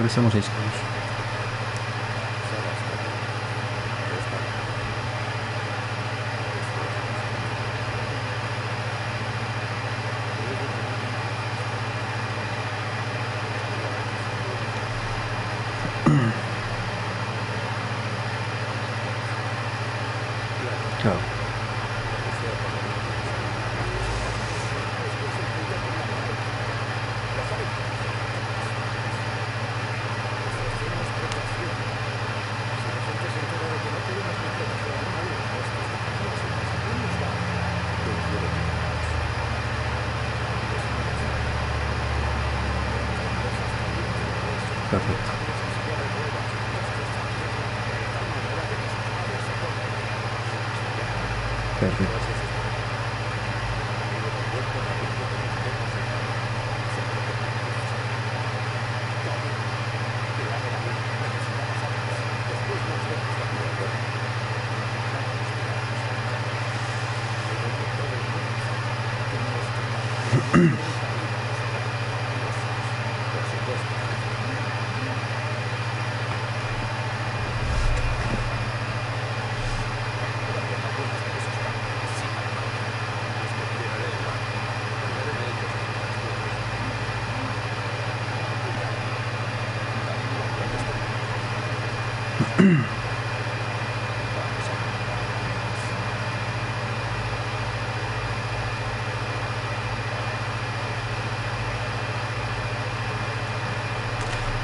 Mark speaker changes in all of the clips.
Speaker 1: estamos 6 kills. Claro. Perfecto. Perfecto.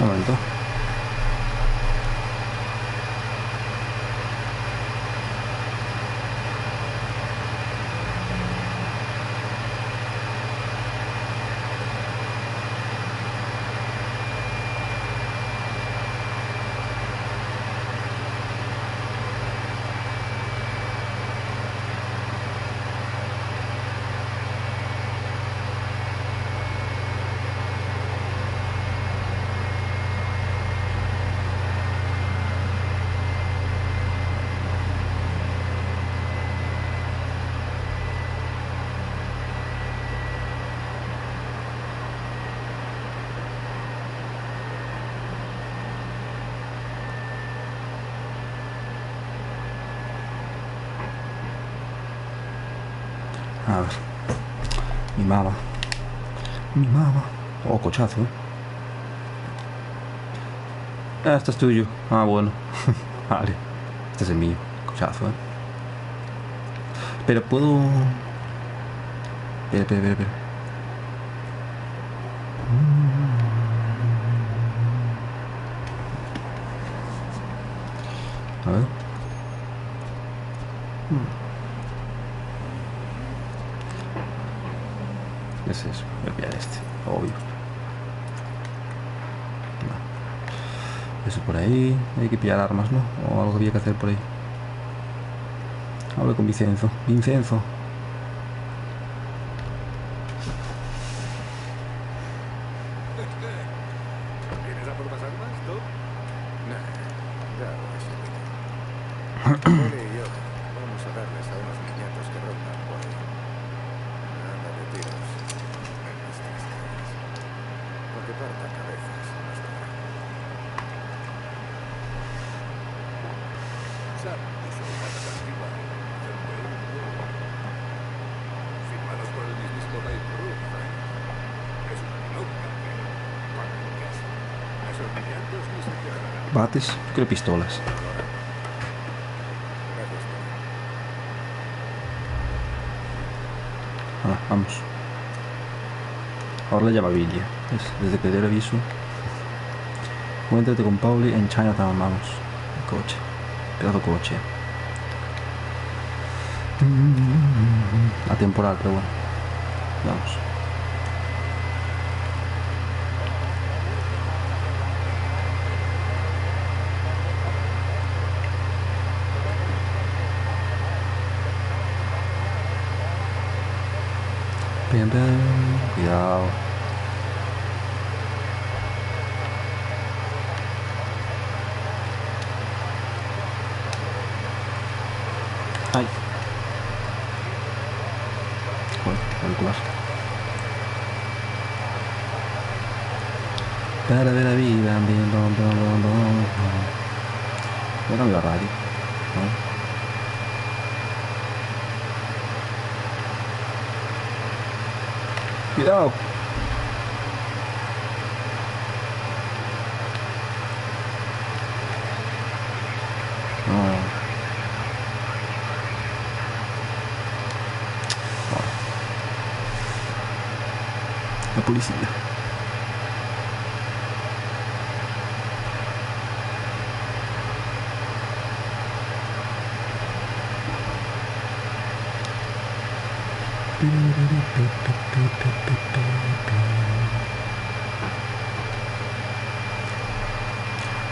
Speaker 1: Un momento. A ver. Mi mamá. Mi mamá. Oh, cochazo, este es tuyo. Ah, bueno. Vale. Este es el mío. Cochazo, Pero puedo... Espera. A ver. ¿Qué es eso? Voy a pillar este, obvio. No. Eso por ahí. Hay que pillar armas, ¿no? O algo que había que hacer por ahí. Hablo con Vincenzo. Vincenzo.
Speaker 2: ¿Vienes a por más armas, tú? No, ya lo he sabido. Poli y yo vamos a darles a unos niñatos que rondan por ahí. Nada de tiros en nuestras calles. Porque partan cabezas nos darán. Sam y su patas arriba. Firmados por el mismo Babe Ruth. Es una loca, pero pagan lo que hacen. Esos niñatos ni se quedarán.
Speaker 1: Bates, creo pistolas. Ah, vamos. Ahora la llama Villa. Desde que le aviso. Cuéntate con Pauli en Chinatown, vamos. Coche. Pedazo coche. Atemporal, pero bueno. Vamos. Bien, bien. Cuidado. Ay. Joder, calcular. Para ver la vida, viendo. Me cambio la radio. ¿No? Cuidado. No. La policía.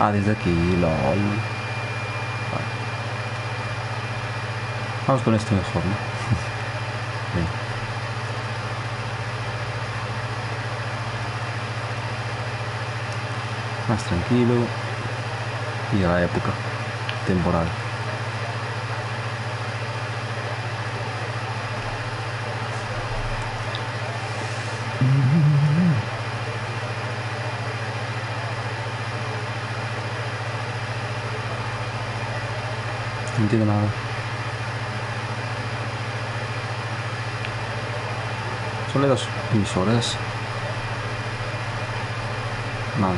Speaker 1: Ah, desde aquí, lol. Vale. Vamos con este mejor, ¿no? Bien. Más tranquilo. Y a la época temporal. No entiendo nada. Son las emisoras. Vale.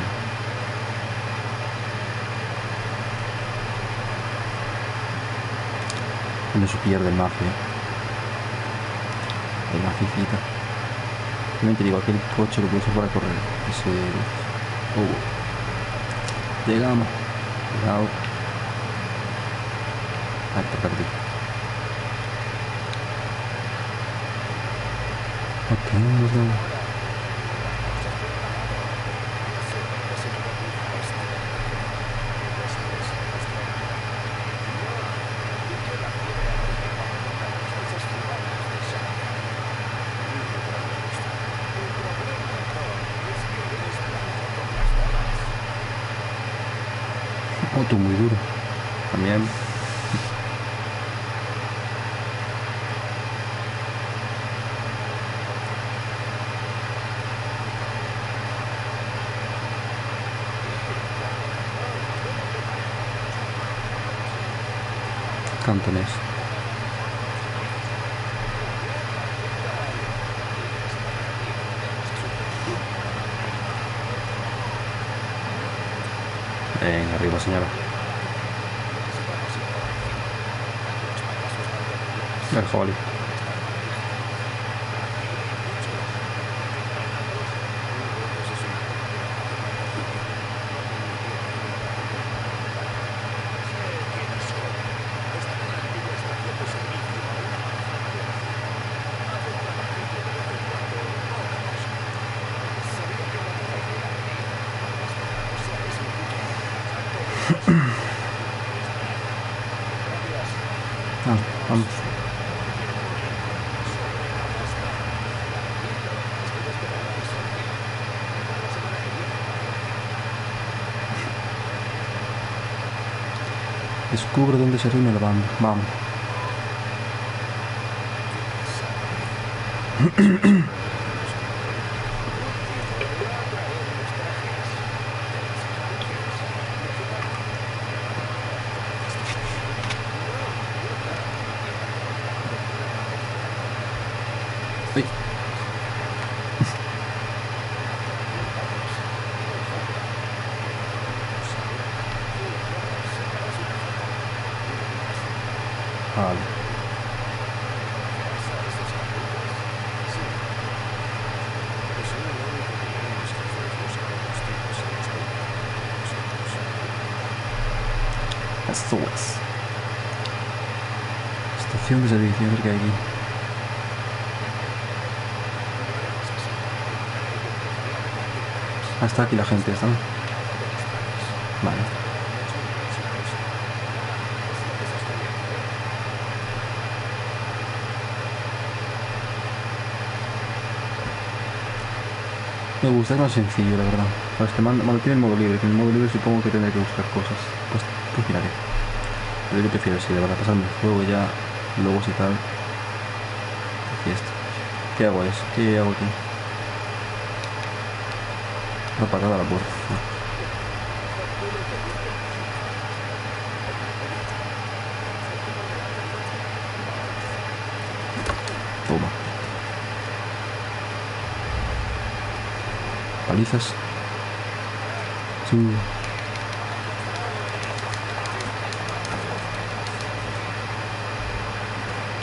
Speaker 1: Donde se pierde el mafia. El maficita. Realmente digo, aquel coche lo puedo usar para correr. Ese... Llegamos. Cuidado. Ah, te perdí. Ok, nos vemos. Auto muy duro. También. Cantonés. Venga, arriba, señora. El Holly. Vamos. Descubre dónde se reúne la banda. Vamos. Uy. Vale. Esto es. Estación de servicio, a ver qué hay aquí. Ah, está aquí la gente, ¿está? Vale. Me gusta, es más sencillo, la verdad. Pero es que mantiene el modo libre, que en el modo libre supongo que tendré que buscar cosas. Pues miraré. Pero yo prefiero así, de verdad, pasarme el juego ya, luego si tal. Aquí está. ¿Qué hago eso? ¿Qué hago aquí? Una patada a la puerta. palizas. Sí.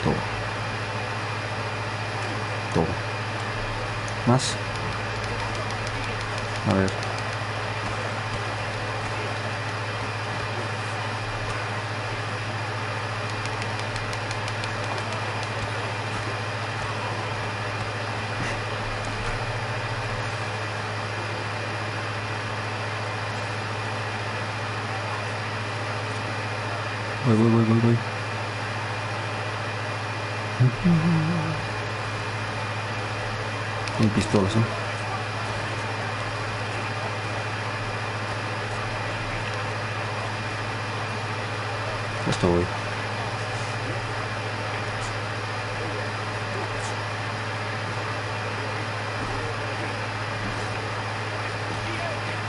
Speaker 1: Todo. Todo. Más. A ver. Voy. Hay pistolas, ¿eh? Esto voy.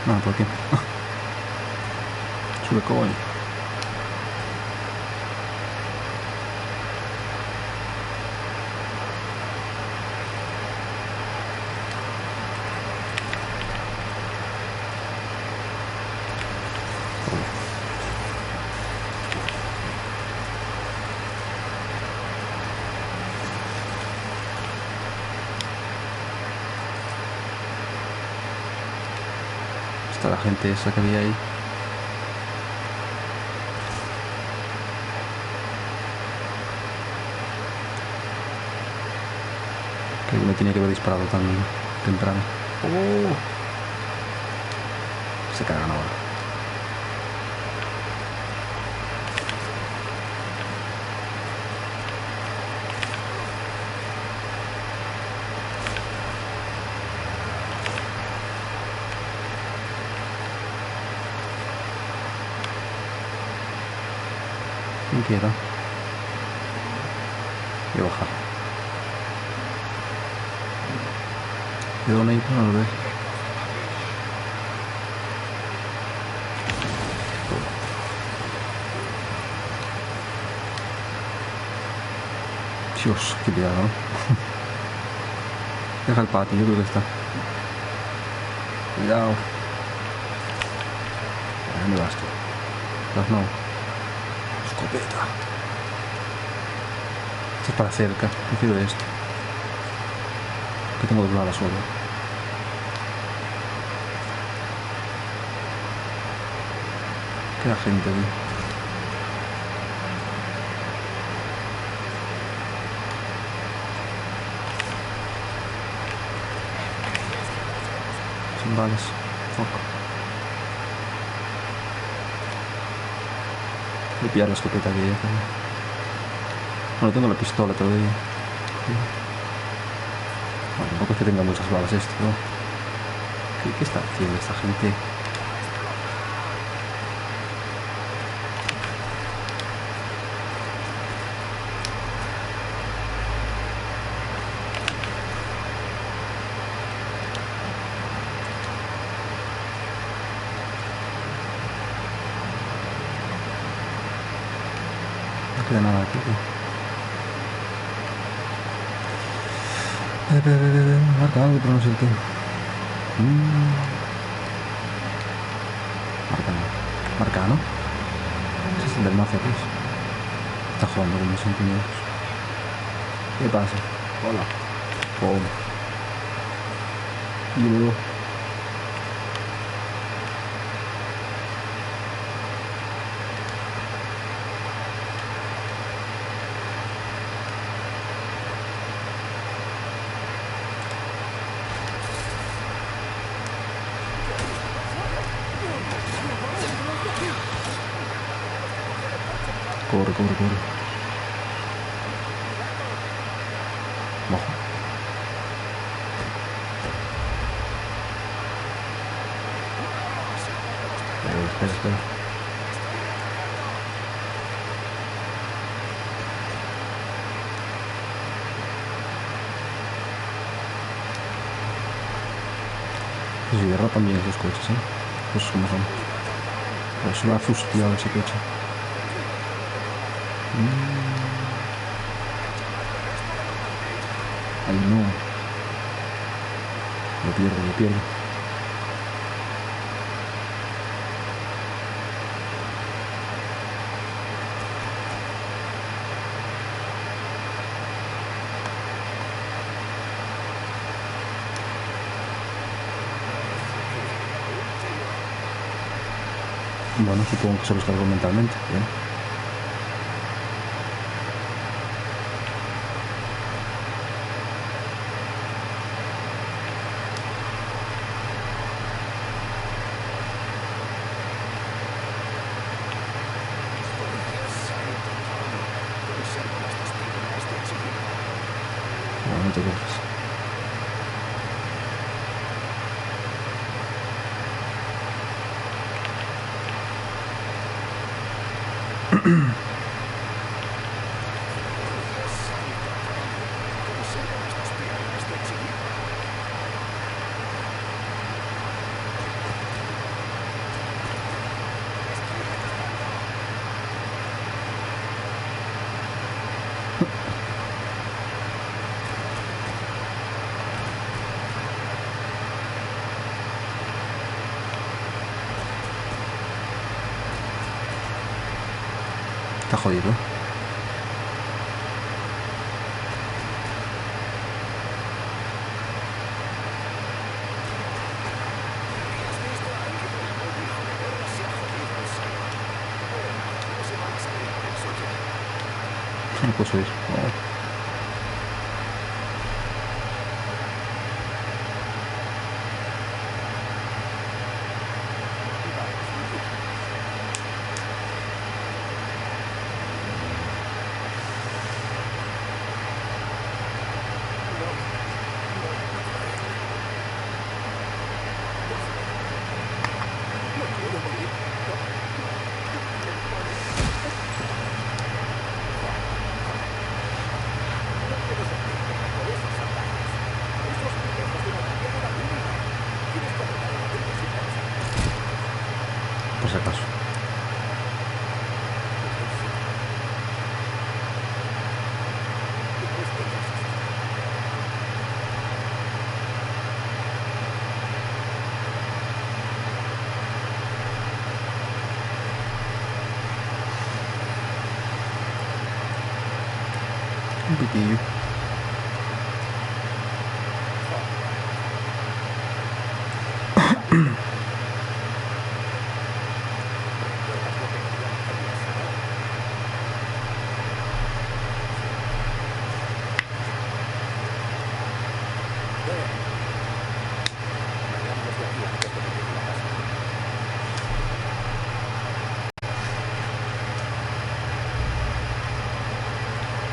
Speaker 1: No, ¿por qué? Sube coño. Está la gente esa que había ahí. Que me tenía que haber disparado tan temprano. ¡Oh! Se cagan ahora. ¿Quién queda? Voy a bajar. ¿De dónde hay? No lo veo. Dios, qué piedad, ¿no? Deja el patio, yo creo que está. Cuidado. ¿A dónde vas tú? Vas no. Escopeta. Esto es para cerca. Prefiero esto. Que tengo dos balas solo. Queda gente aquí. Sin balas. Fuck. Voy a pillar la escopeta que ya tengo. Bueno, tengo la pistola todavía. Bueno, tampoco es que tenga muchas balas esto, ¿no? ¿Qué está haciendo esta gente? No queda nada aquí, tío. Marca algo, pero no sé el qué. Marcano. Ese es el del mafia, pues. Está jugando con mis sentimientos. ¿Qué pasa? Hola. Pum. Y luego. Corre. Mojo. Espera. Pues si derrapan bien esos coches, ¿eh? Pues como son. Pero se me ha fustiado ese coche. Ay, no. Lo pierdo. Bueno, supongo que se lo descargó mentalmente. Bien. Bueno, no te quejes. Está jodido. No puedo subir. Oh. Por si acaso. Un pitillo.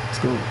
Speaker 1: Let's go.